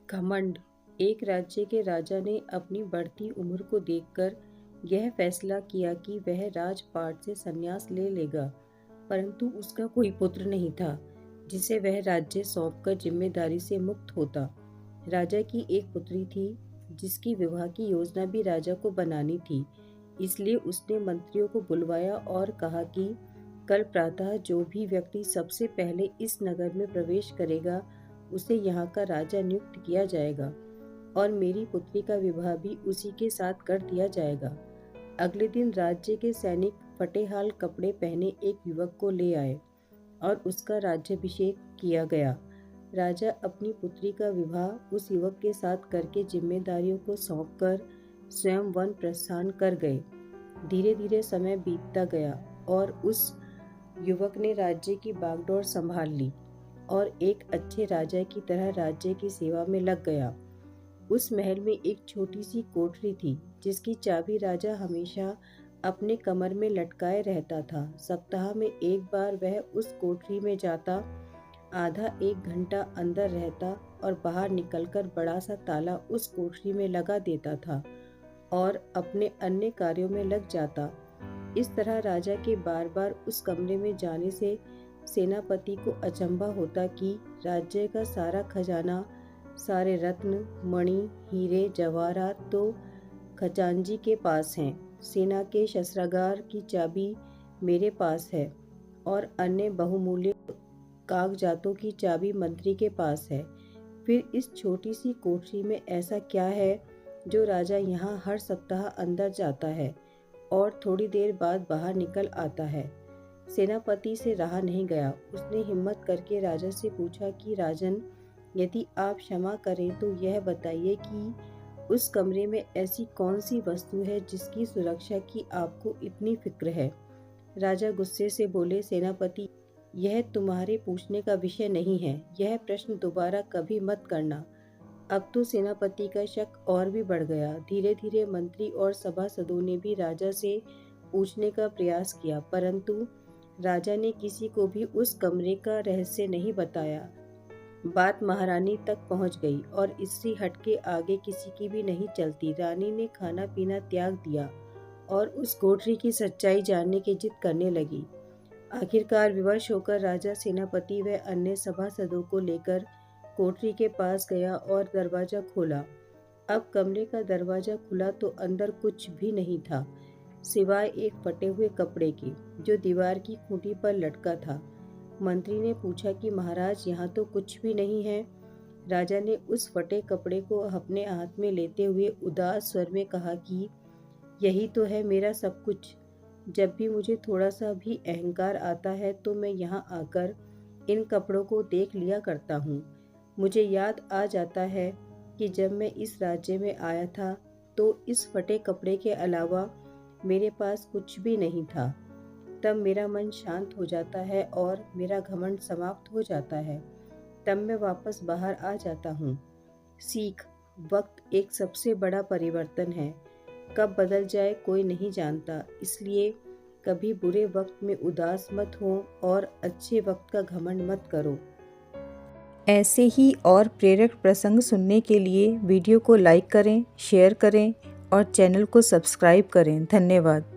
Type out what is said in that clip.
घमंड। एक राज्य के राजा ने अपनी बढ़ती उम्र को देखकर यह फैसला किया कि वह राजपाट से संन्यास ले लेगा, परंतु उसका कोई पुत्र नहीं था जिसे वह राज्य सौंपकर जिम्मेदारी से मुक्त होता। राजा की एक पुत्री थी जिसकी विवाह की योजना भी राजा को बनानी थी, इसलिए उसने मंत्रियों को बुलवाया और कहा कि कल प्रातः जो भी व्यक्ति सबसे पहले इस नगर में प्रवेश करेगा उसे यहाँ का राजा नियुक्त किया जाएगा और मेरी पुत्री का विवाह भी उसी के साथ कर दिया जाएगा। अगले दिन राज्य के सैनिक फटेहाल कपड़े पहने एक युवक को ले आए और उसका राज्याभिषेक किया गया। राजा अपनी पुत्री का विवाह उस युवक के साथ करके जिम्मेदारियों को सौंपकर स्वयं वन प्रस्थान कर गए। धीरे धीरे समय बीतता गया और उस युवक ने राज्य की बागडोर संभाल ली और एक अच्छे राजा की तरह राज्य की सेवा में लग गया। उस महल में एक छोटी सी कोठरी थी जिसकी चाबी राजा हमेशा अपने कमर में लटकाए रहता था। सप्ताह में एक बार वह उस कोठरी में जाता, आधा एक घंटा अंदर रहता और बाहर निकलकर बड़ा सा ताला उस कोठरी में लगा देता था और अपने अन्य कार्यों में लग जाता। इस तरह राजा के बार बार उस कमरे में जाने से सेनापति को अचंभा होता कि राज्य का सारा खजाना, सारे रत्न, मणि, हीरे, जवाहरात तो खजांची के पास हैं, सेना के शस्त्रागार की चाबी मेरे पास है और अन्य बहुमूल्य कागजातों की चाबी मंत्री के पास है। फिर इस छोटी सी कोठरी में ऐसा क्या है जो राजा यहाँ हर सप्ताह अंदर जाता है और थोड़ी देर बाद बाहर निकल आता है। सेनापति से रहा नहीं गया। उसने हिम्मत करके राजा से पूछा कि राजन, यदि आप क्षमा करें तो यह बताइए कि उस कमरे में ऐसी कौन सी वस्तु है जिसकी सुरक्षा की आपको इतनी फिक्र है। राजा गुस्से से बोले, सेनापति, यह तुम्हारे पूछने का विषय नहीं है, यह प्रश्न दोबारा कभी मत करना। अब तो सेनापति का शक और भी बढ़ गया। धीरे धीरे मंत्री और सभासदों ने भी राजा से पूछने का प्रयास किया, परंतु राजा ने किसी को भी उस कमरे का रहस्य नहीं बताया। बात महारानी तक पहुंच गई और इससे हटके आगे किसी की भी नहीं चलती। रानी ने खाना पीना त्याग दिया और उस कोठरी की सच्चाई जानने की जिद करने लगी। आखिरकार विवश होकर राजा सेनापति व अन्य सभासदों को लेकर कोठरी के पास गया और दरवाजा खोला। अब कमरे का दरवाजा खुला तो अंदर कुछ भी नहीं था सिवाय एक फटे हुए कपड़े के जो दीवार की खूंटी पर लटका था। मंत्री ने पूछा कि महाराज, यहाँ तो कुछ भी नहीं है। राजा ने उस फटे कपड़े को अपने हाथ में लेते हुए उदास स्वर में कहा कि यही तो है मेरा सब कुछ। जब भी मुझे थोड़ा सा भी अहंकार आता है तो मैं यहाँ आकर इन कपड़ों को देख लिया करता हूँ। मुझे याद आ जाता है कि जब मैं इस राज्य में आया था तो इस फटे कपड़े के अलावा मेरे पास कुछ भी नहीं था। तब मेरा मन शांत हो जाता है और मेरा घमंड समाप्त हो जाता है। तब मैं वापस बाहर आ जाता हूँ। सीख, वक्त एक सबसे बड़ा परिवर्तन है। कब बदल जाए कोई नहीं जानता, इसलिए कभी बुरे वक्त में उदास मत हो और अच्छे वक्त का घमंड मत करो। ऐसे ही और प्रेरक प्रसंग सुनने के लिए वीडियो को लाइक करें, शेयर करें और चैनल को सब्सक्राइब करें। धन्यवाद।